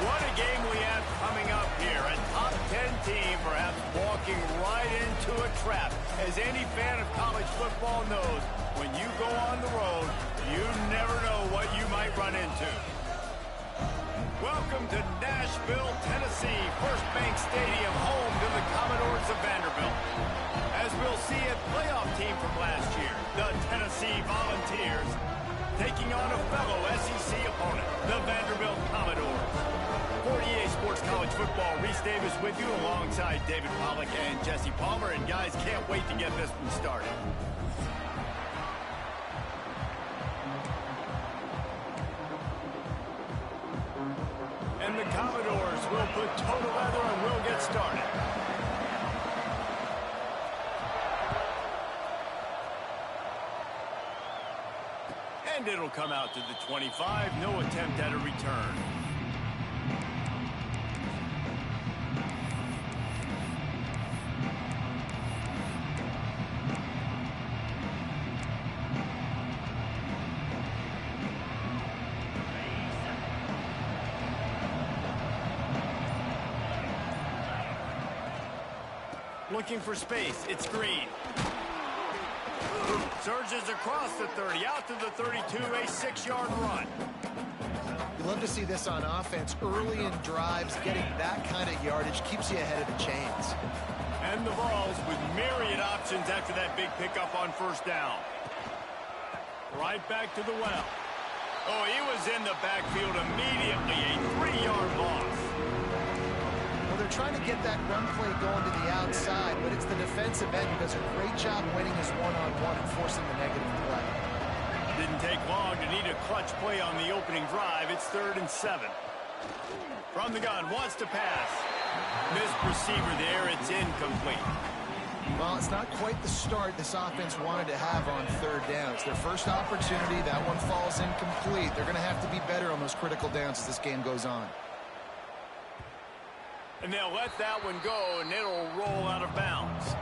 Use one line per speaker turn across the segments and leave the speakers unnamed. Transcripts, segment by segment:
What a game we have coming up here. A top 10 team perhaps walking right into a trap. As any fan of college football knows, when you go on the road, you never know what you might run into. Welcome to Nashville, Tennessee, First Bank Stadium, home to the Commodores of Vanderbilt. As we'll see, a playoff team from last year, the Tennessee Volunteers, taking on a fellow SEC opponent, the Vanderbilt Commodores. 48 Sports College Football, Reese Davis with you alongside David Pollack and Jesse Palmer. And guys, can't wait to get this one started. And the Commodores will put toe to leather and we'll get started. And it'll come out to the 25. No attempt at a return. Looking for space. It's Green. Surges across the 30, out to the 32, a 6-yard run.
You love to see this on offense. Early in drives, getting that kind of yardage keeps you ahead of the chains.
And the Vols with myriad options after that big pickup on first down. Right back to the well. Oh, he was in the backfield immediately, a 3-yard loss.
Well, they're trying to get that run play going to the outside, but it's the defensive end who does a great job winning his one-on-one and forcing the negative play.
Didn't take long to need a clutch play on the opening drive. It's 3rd and 7. From the gun, wants to pass. Missed receiver there. It's incomplete.
Well, it's not quite the start this offense wanted to have on 3rd down. It's their first opportunity. That one falls incomplete. They're going to have to be better on those critical downs as this game goes on.
And they'll let that one go, and it'll roll out of bounds.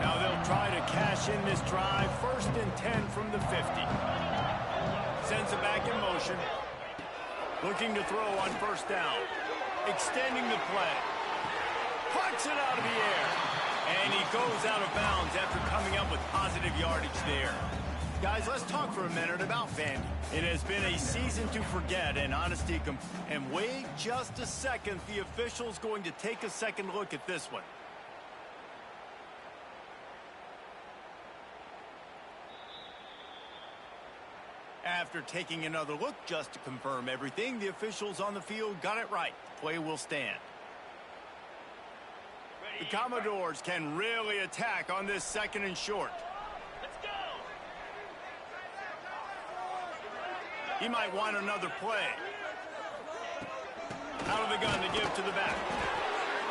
Now they'll try to cash in this drive. 1st and 10 from the 50. Sends it back in motion. Looking to throw on first down. Extending the play. Puts it out of the air. And he goes out of bounds after coming up with positive yardage there. Guys, let's talk for a minute about Vandy. It has been a season to forget, and honesty. And wait just a second. The official's going to take a second look at this one. After taking another look just to confirm everything, the officials on the field got it right. Play will stand. The Commodores can really attack on this 2nd and short. Let's go. He might want another play. Out of the gun to give to the back.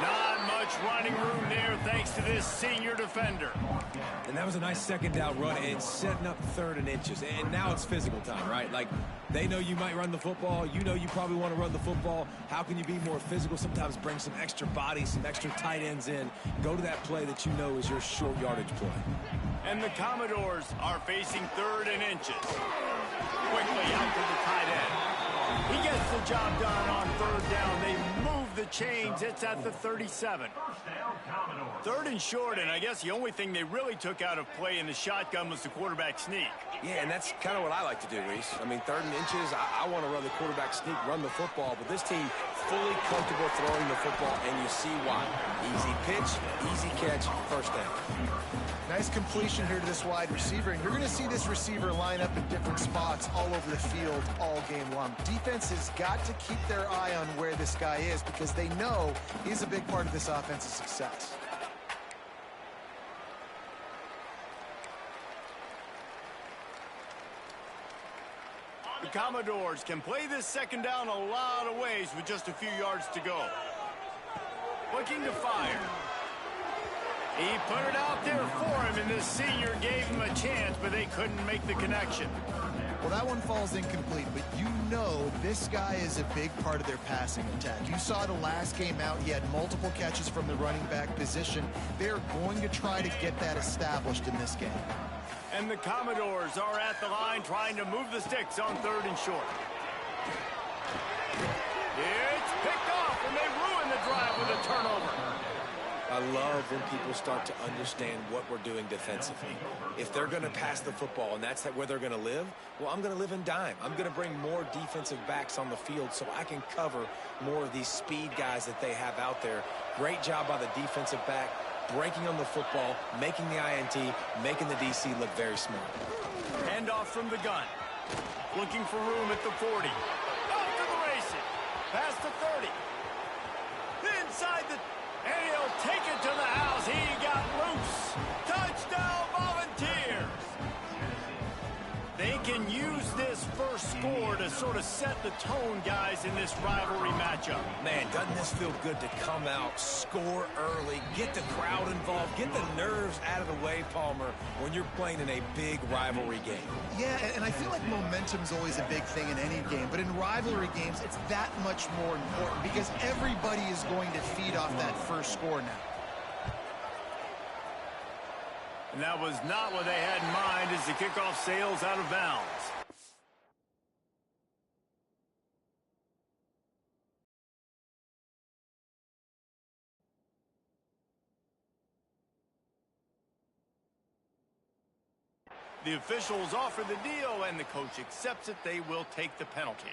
Not much running room there thanks to this senior defender.
And that was a nice 2nd down run and setting up 3rd and inches. And now it's physical time, right? Like, they know you might run the football. You know you probably want to run the football. How can you be more physical? Sometimes bring some extra bodies, some extra tight ends in. Go to that play that you know is your short yardage play.
And the Commodores are facing 3rd and inches. Quickly out to the tight end. He gets the job done on 3rd down. They move the chains. It's at the 37. 3rd and short, and I guess the only thing they really took out of play in the shotgun was the quarterback sneak.
Yeah, and that's kind of what I like to do, Reese. I mean, 3rd and inches, I want to run the quarterback sneak, run the football, but this team fully comfortable throwing the football, and you see why. Easy pitch, easy catch, first down.
Nice completion here to this wide receiver, and you're going to see this receiver line up in different spots all over the field all game long. Defense has got to keep their eye on where this guy is because they know he's a big part of this offense's success.
The Commodores can play this 2nd down a lot of ways with just a few yards to go. Looking to fire. He put it out there for him, and this senior gave him a chance, but they couldn't make the connection.
Well, that one falls incomplete, but you know this guy is a big part of their passing attack. You saw the last game out, he had multiple catches from the running back position. They're going to try to get that established in this game.
And the Commodores are at the line trying to move the sticks on 3rd and short. It's picked off, and they ruin the drive with a turnover.
I love when people start to understand what we're doing defensively. If they're going to pass the football and that's where they're going to live, well, I'm going to live in dime. I'm going to bring more defensive backs on the field so I can cover more of these speed guys that they have out there. Great job by the defensive back, breaking on the football, making the INT, making the DC look very smart.
Handoff from the gun. Looking for room at the 40. Off to the races. Past the 30. Inside the... And he'll take it to the house. He got loose. Touchdown, Volunteers. They can use this first score to sort of set the tone, guys, in this rivalry matchup.
Man, doesn't this feel good to come out, score early, get the crowd involved, get the nerves out of the way, Palmer, when you're playing in a big rivalry game.
Yeah, and I feel like momentum's always a big thing in any game, but in rivalry games, it's that much more important because everybody is going to feed off that first score now.
And that was not what they had in mind as the kickoff sails out of bounds. The officials offer the deal, and the coach accepts it. They will take the penalty.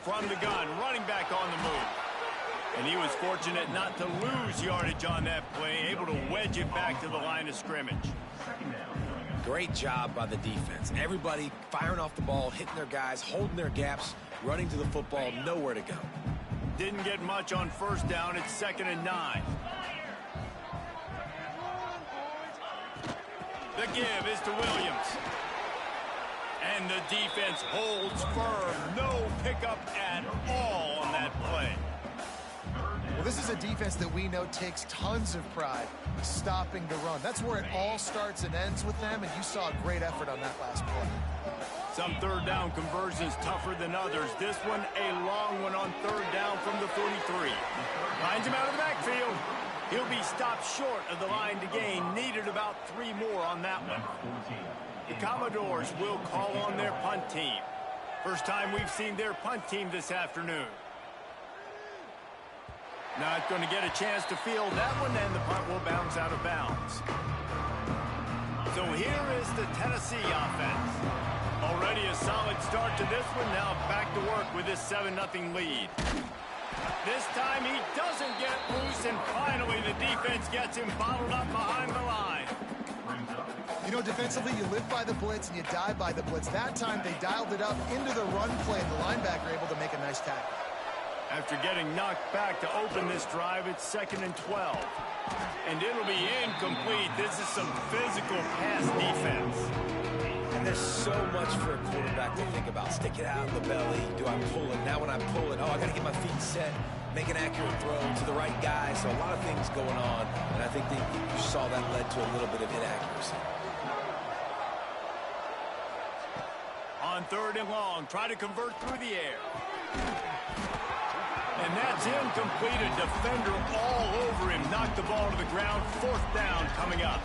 From the gun, running back on the move. And he was fortunate not to lose yardage on that play, able to wedge it back to the line of scrimmage.
Great job by the defense. Everybody firing off the ball, hitting their guys, holding their gaps, running to the football, nowhere to go.
Didn't get much on first down. It's 2nd and 9. The give is to Williams. And the defense holds firm. No pickup at all on that play.
Well, this is a defense that we know takes tons of pride stopping the run. That's where it all starts and ends with them, and you saw a great effort on that last play.
Some 3rd down conversions tougher than others. This one, a long one on 3rd down from the 43. Finds him out of the backfield. He'll be stopped short of the line to gain. Needed about 3 more on that one. The Commodores will call on their punt team. First time we've seen their punt team this afternoon. Not going to get a chance to field that one, and the punt will bounce out of bounds. So here is the Tennessee offense. Already a solid start to this one. Now back to work with this 7-0 lead. This time he doesn't get loose, and finally the defense gets him bottled up behind the line.
You know, defensively, you live by the blitz and you die by the blitz. That time they dialed it up into the run play, and the linebacker able to make a nice tackle.
After getting knocked back to open this drive, it's 2nd and 12. And it'll be incomplete. This is some physical pass defense.
And there's so much for a quarterback to think about. Stick it out in the belly. Do I pull it? Now when I pull it, oh, I got to get my feet set. Make an accurate throw to the right guy. So a lot of things going on. And I think you saw that led to a little bit of inaccuracy.
On 3rd and long, try to convert through the air. And that's incomplete. A defender all over him. Knocked the ball to the ground. 4th down coming up.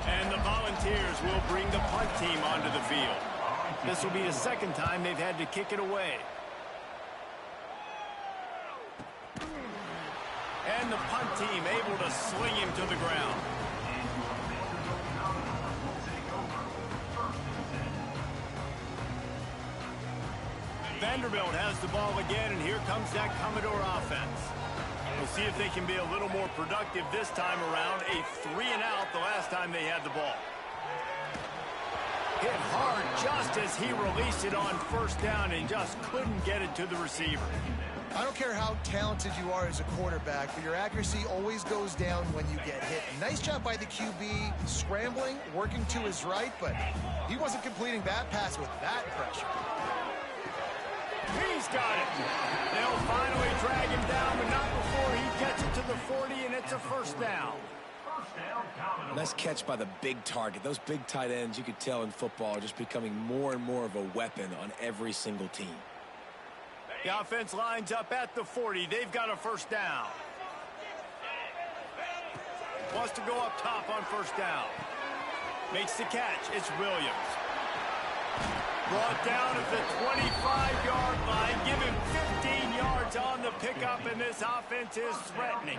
And the Volunteers will bring the punt team onto the field. This will be the 2nd time they've had to kick it away. And the punt team able to sling him to the ground. Vanderbilt has the ball again, and here comes that Commodore offense. We'll see if they can be a little more productive this time around. A 3-and-out the last time they had the ball. Hit hard just as he released it on first down and just couldn't get it to the receiver.
I don't care how talented you are as a quarterback, but your accuracy always goes down when you get hit. Nice job by the QB scrambling, working to his right, but he wasn't completing that pass with that pressure.
He's got it. They'll finally drag him down, but not before he gets it to the 40, and it's a first down.
Nice catch by the big target. Those big tight ends, you could tell in football, are just becoming more and more of a weapon on every single team.
The offense lines up at the 40. They've got a first down. Wants to go up top on first down. Makes the catch. It's Williams. Brought down at the 25-yard line. Give him 15 yards on the pickup, and this offense is threatening.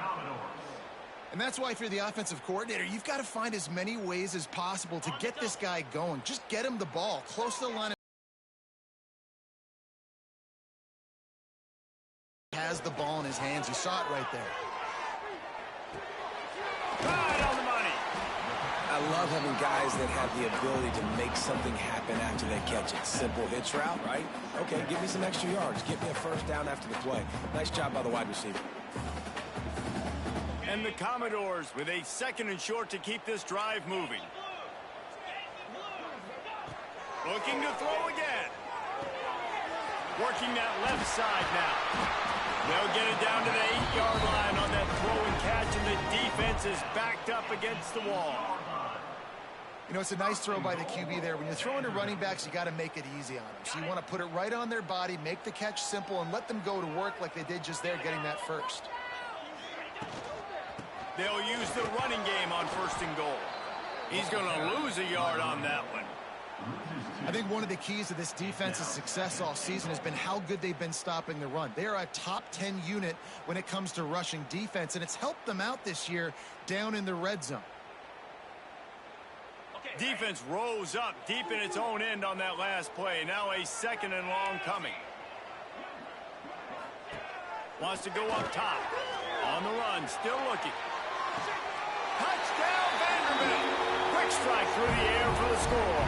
And that's why if you're the offensive coordinator, you've got to find as many ways as possible to get this guy going. Just get him the ball close to the line. Has the ball in his hands. You saw it right there.
Right on the money.
I love having guys that have the ability to make something happen after they catch it. Simple hitch route, right? Okay, give me some extra yards. Get me a first down after the play. Nice job by the wide receiver.
And the Commodores with a 2nd and short to keep this drive moving. Looking to throw again. Working that left side now. They'll get it down to the 8-yard line on that throw and catch, and the defense is backed up against the wall.
You know, it's a nice throw by the QB there. When you're throwing to running backs, you got to make it easy on them. So you want to put it right on their body, make the catch simple, and let them go to work like they did just there, getting that first.
They'll use the running game on 1st and goal. He's going to lose a yard on that one.
I think one of the keys to this defense's success all season has been how good they've been stopping the run. They are a top 10 unit when it comes to rushing defense, and it's helped them out this year down in the red zone.
Defense rose up deep in its own end on that last play. Now a 2nd and long coming. Wants to go up top. On the run, still looking. Touchdown, Vanderbilt. Quick strike through the air for the score.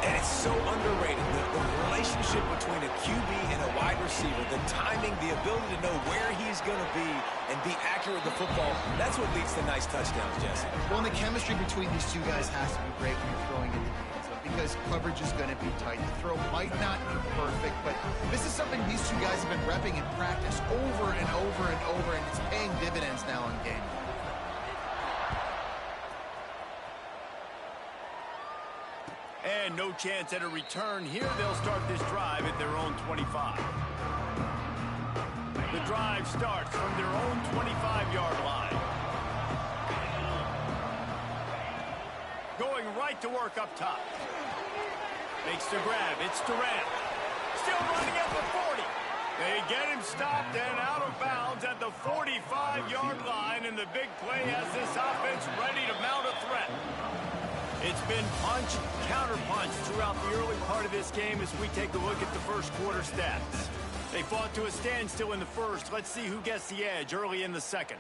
And it's so underrated. The relationship between a QB and a wide receiver, the timing, the ability to know where he's going to be and be accurate with the football, that's what leads to nice touchdowns, Jesse.
Well, and the chemistry between these two guys has to be great when you're throwing into the end zone because coverage is going to be tight. The throw might not be perfect, but this is something these two guys have been repping in practice over and over and over, and it's paying dividends now in game.
And no chance at a return here. They'll start this drive at their own 25. The drive starts from their own 25-yard line. Going right to work up top. Makes the grab. It's Durant. Still running at the 40. They get him stopped and out of bounds at the 45-yard line, and the big play has this offense ready to mount a threat. It's been punch, counter-punch throughout the early part of this game as we take a look at the first quarter stats. They fought to a standstill in the first. Let's see who gets the edge early in the second.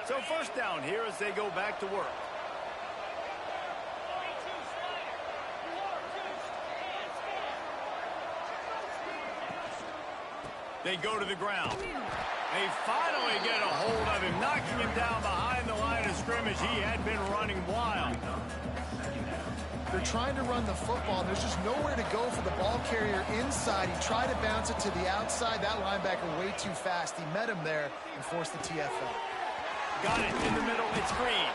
So first down here as they go back to work. They go to the ground. They finally get a hold of him, knocking him down behind the line of scrimmage. He had been running wild.
They're trying to run the football. There's just nowhere to go for the ball carrier inside. He tried to bounce it to the outside. That linebacker way too fast. He met him there and forced the TFL.
Got it in the middle. It's Green.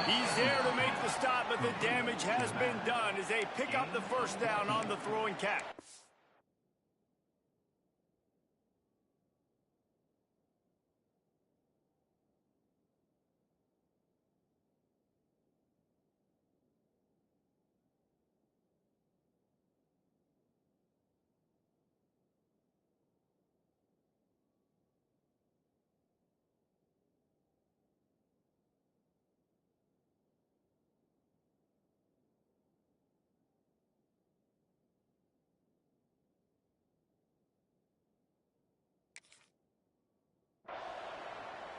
He's there to make the stop, but the damage has been done as they pick up the first down on the throwing catch.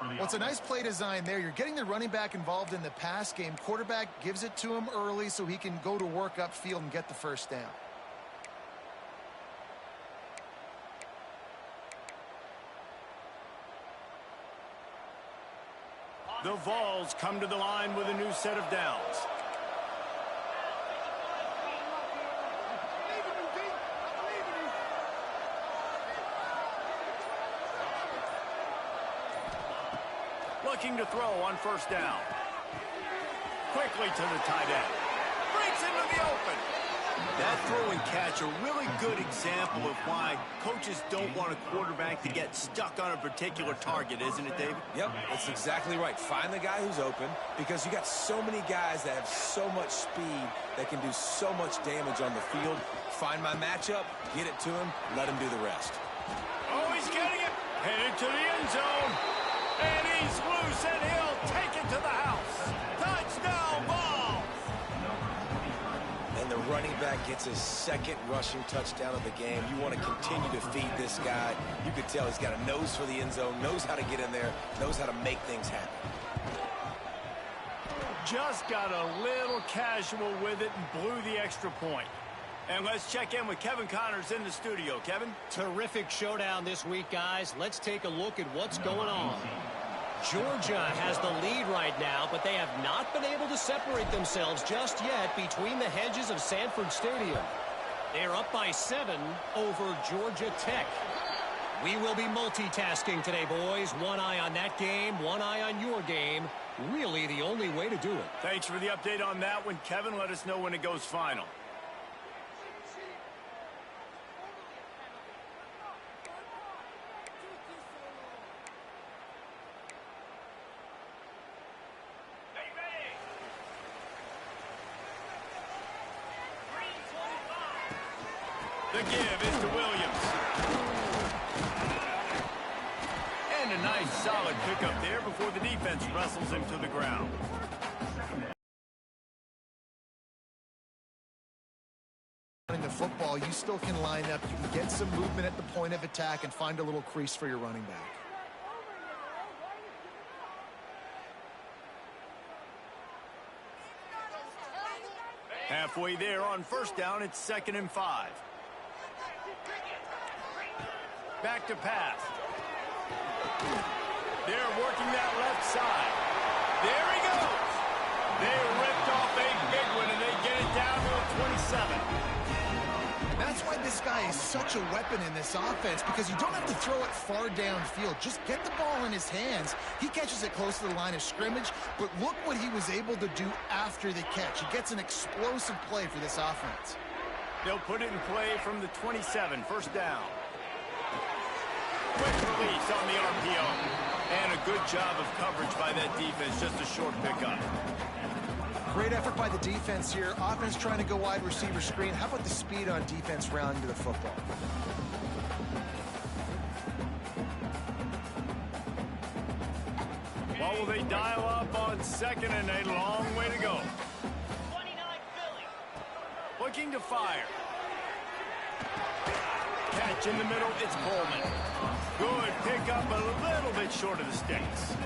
Well, it's a nice play design there. You're getting the running back involved in the pass game. Quarterback gives it to him early so he can go to work upfield and get the first down.
The Vols come to the line with a new set of downs. Looking to throw on first down. Quickly to the tight end. Breaks into the open. That throw and catch, a really good example of why coaches don't want a quarterback to get stuck on a particular target, isn't it, David?
Yep, that's exactly right. Find the guy who's open, because you got so many guys that have so much speed that can do so much damage on the field. Find my matchup, get it to him, let him do the rest.
Oh, he's getting it. Headed to the end zone. And he's loose, and he'll take it to the house. Touchdown, Vols!
And the running back gets his second rushing touchdown of the game. You want to continue to feed this guy. You can tell he's got a nose for the end zone, knows how to get in there, knows how to make things happen.
Just got a little casual with it and blew the extra point. And let's check in with Kevin Connors in the studio. Kevin?
Terrific showdown this week, guys. Let's take a look at what's going on. Georgia has the lead right now, but they have not been able to separate themselves just yet between the hedges of Sanford Stadium. They're up by 7 over Georgia Tech. We will be multitasking today, boys. One eye on that game, one eye on your game. Really the only way to do it.
Thanks for the update on that one, Kevin. Let us know when it goes final. The give is to Williams. And a nice solid pickup there before the defense wrestles him to the ground.
Running the football, you still can line up. You can get some movement at the point of attack and find a little crease for your running back.
Halfway there on first down, it's 2nd and 5. Back to pass. They're working that left side. There he goes. They ripped off a big one, and they get it down to a 27.
That's why this guy is such a weapon in this offense, because you don't have to throw it far downfield. Just get the ball in his hands. He catches it close to the line of scrimmage, but look what he was able to do after the catch. He gets an explosive play for this offense.
They'll put it in play from the 27, first down. Quick release on the RPO. And a good job of coverage by that defense, just a short pickup.
Great effort by the defense here. Offense trying to go wide receiver screen. How about the speed on defense rounding to the football?
What will they dial up on 2nd and a long way to go?
29 Philly.
Looking to fire. Catch in the middle, it's Coleman. Good pickup, a little bit short of the sticks.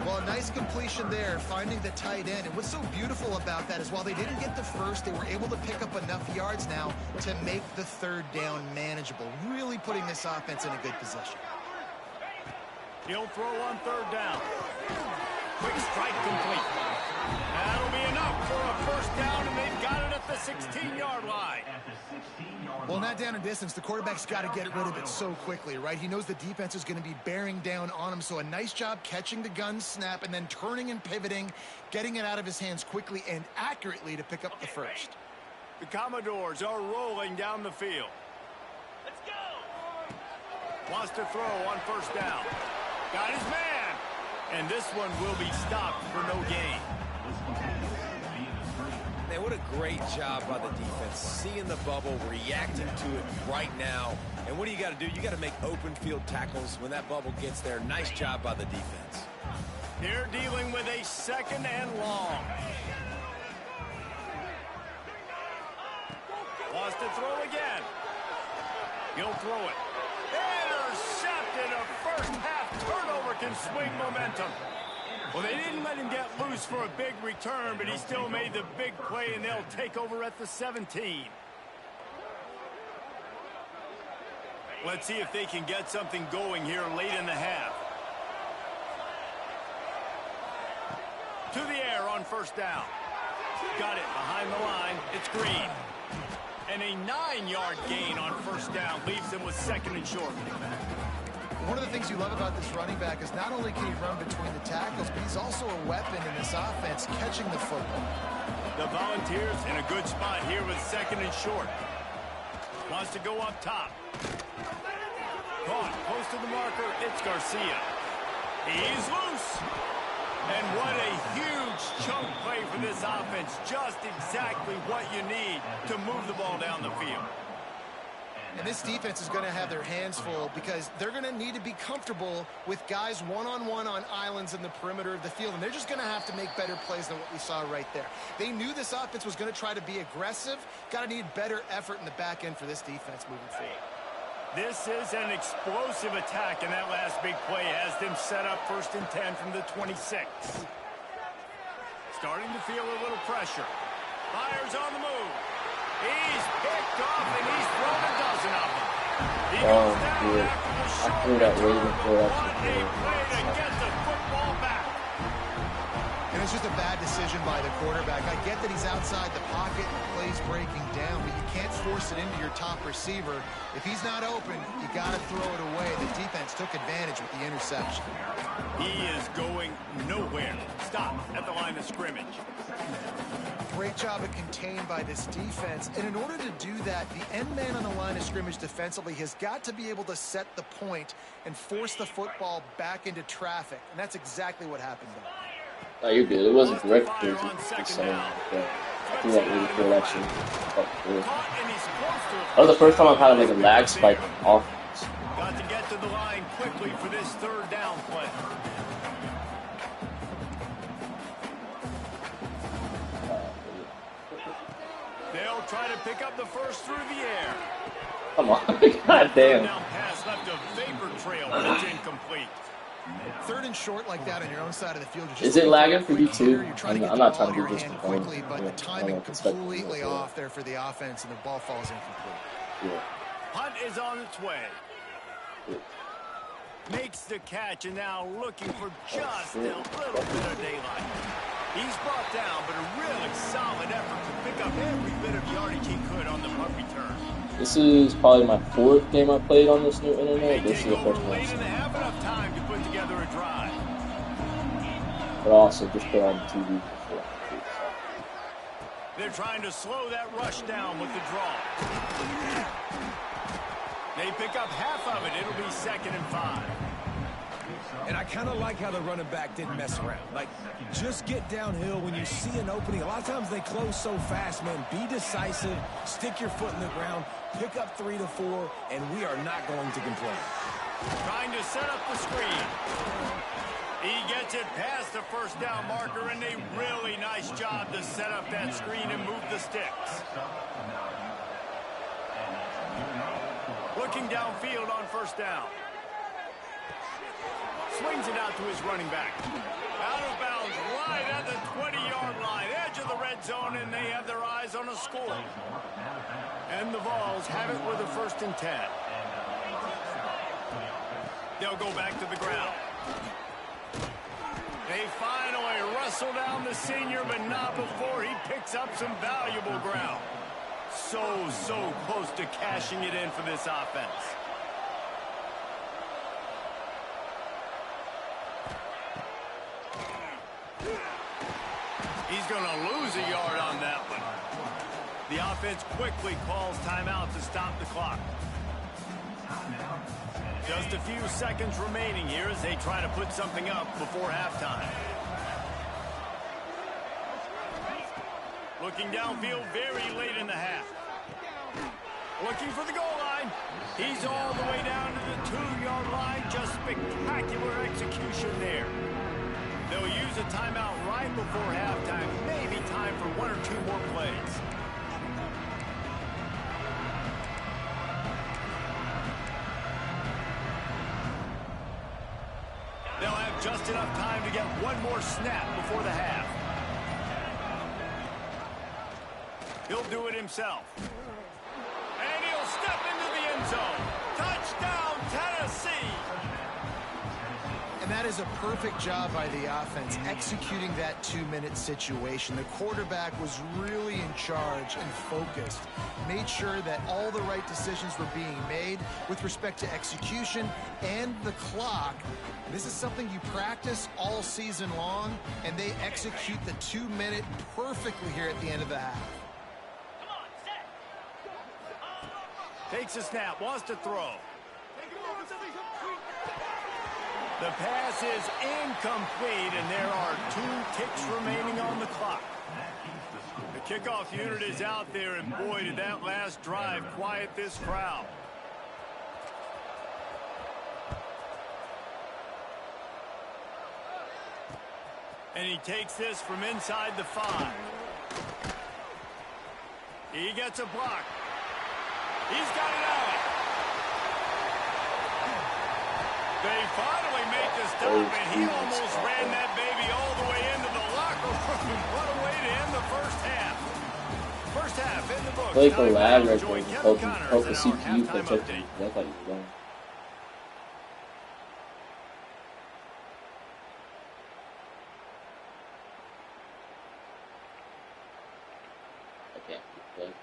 Well, a nice completion there, finding the tight end. And what's so beautiful about that is while they didn't get the first, they were able to pick up enough yards now to make the 3rd down manageable, really putting this offense in a good position.
He'll throw on 3rd down. Quick strike complete. That'll be enough for a first down, and they've got it at the 16-yard line.
Well, not down in distance. The quarterback's got to get rid of it so quickly, right? He knows the defense is going to be bearing down on him, so a nice job catching the gun snap and then turning and pivoting, getting it out of his hands quickly and accurately to pick up the first.
The Commodores are rolling down the field.
Let's go.
Wants to throw on first down. Got his man. And this one will be stopped for no gain.
Man, what a great job by the defense. Seeing the bubble, reacting to it right now. And what do you got to do? You got to make open field tackles when that bubble gets there. Nice job by the defense.
They're dealing with a 2nd and long. Wants to throw again. He'll throw it. Intercepted, a first half turnover footwork and swing momentum. Well, they didn't let him get loose for a big return, but he still made the big play, and they'll take over at the 17. Let's see if they can get something going here late in the half. To the air on first down. Got it behind the line. It's Green. And a 9-yard gain on first down leaves them with second and short.
One of the things you love about this running back is not only can he run between the tackles, but he's also a weapon in this offense, catching the football.
The Volunteers in a good spot here with second and short. Wants to go up top. Caught close to the marker. It's Garcia. He's loose. And what a huge chunk play for this offense. Just exactly what you need to move the ball down the field.
And this defense is going to have their hands full because they're going to need to be comfortable with guys one-on-one on islands in the perimeter of the field. And they're just going to have to make better plays than what we saw right there. They knew this offense was going to try to be aggressive. Got to need better effort in the back end for this defense moving forward.
This is an explosive attack, and that last big play has them set up 1st and 10 from the 26. Starting to feel a little pressure. Fires on the move. He's picked off, and he's thrown a dozen of them. He goes down after the short return. What a play to get the football back.
And it's just a bad decision by the quarterback. I get that he's outside the pocket and the play's breaking down, but you can't force it into your top receiver. If he's not open, you got to throw it away. The defense took advantage with the interception.
He is going nowhere. Stop at the line of scrimmage.
Great job of contained by this defense. And in order to do that, the end man on the line of scrimmage defensively has got to be able to set the point and force the football back into traffic. And that's exactly what happened there.
Oh, you're good. It wasn't direct to just saying. I think that really cool, actually. That was the first time I've had like a lag spike on offense.
Got to get to the line quickly for this 3rd down play. They'll try to pick up the first through the air.
Come on. God damn.
Down pass left a vapor trail, but it's incomplete.
3rd and short like that on your own side of the field.
Is it lagging for you too?
I'm
not trying to be just
quickly, but the timing completely off there for the offense, and the ball falls incomplete.
Yeah.
Hunt is on its way.
Yeah.
Makes the catch, and now looking for just a little bit of daylight. He's brought down, but a really solid effort to pick up every bit of yardage he could on the punt return.
This is probably my 4th game I played on this new internet. This is the first one.
Late and have enough time to put together a drive.
But also just put on TV before.
They're trying to slow that rush down with the draw. They pick up half of it. It'll be 2nd and 5.
And I kind of like how the running back didn't mess around. Like, just get downhill when you see an opening. A lot of times they close so fast, man. Be decisive, stick your foot in the ground, pick up 3 to 4, and we are not going to complain.
Trying to set up the screen. He gets it past the 1st down marker, and a really nice job to set up that screen and move the sticks. Looking downfield on 1st down. Swings it out to his running back. Out of bounds, right at the 20-yard line. Edge of the red zone, and they have their eyes on a score. And the Vols have it with a 1st and 10. They'll go back to the ground. They finally wrestle down the senior, but not before he picks up some valuable ground. So close to cashing it in for this offense. He's going to lose a yard on that one. The offense quickly calls timeout to stop the clock. Just a few seconds remaining here as they try to put something up before halftime. Looking downfield very late in the half. Looking for the goal line. He's all the way down to the 2-yard line. Just spectacular execution there. They'll use a timeout right before halftime. Maybe time for 1 or 2 more plays. They'll just enough time to get one more snap before the half. He'll do it himself. And he'll step into the end zone. Touchdown, Tennessee!
And that is a perfect job by the offense, executing that 2-minute situation. The quarterback was really in charge and focused. Made sure that all the right decisions were being made with respect to execution and the clock. This is something you practice all season long, and they execute the 2-minute perfectly here at the end of the half.
Takes a snap, wants to throw. The pass is incomplete, and there are 2 ticks remaining on the clock. The kickoff unit is out there, and boy, did that last drive quiet this crowd. And he takes this from inside the 5. He gets a block. He's got it out. They finally make the stop, and he almost ran that baby all the way into the locker room. What a way to end the first half. First half in the books.
Like a lag right there. Hope the CPU catch up to you. That's how you going. I can't keep playing.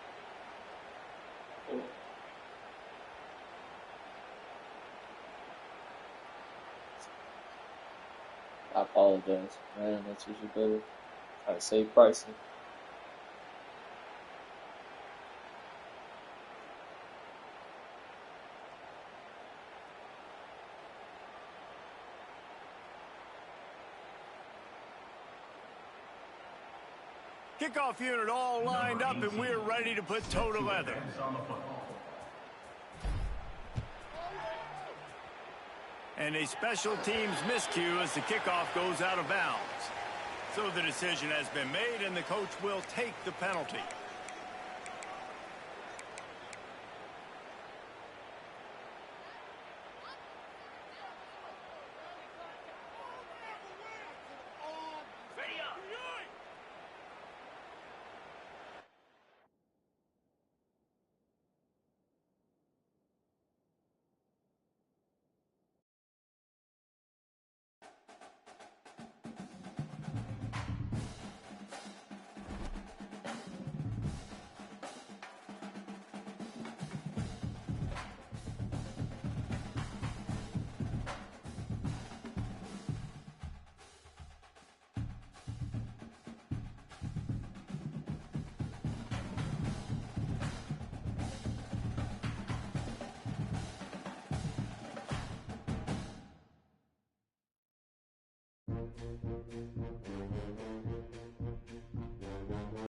I apologize, man. That's usually better. Trying to save pricing.
Kickoff unit all lined up, and we're ready to put toe to leather. And a special teams miscue as the kickoff goes out of bounds. So the decision has been made, and the coach will take the penalty.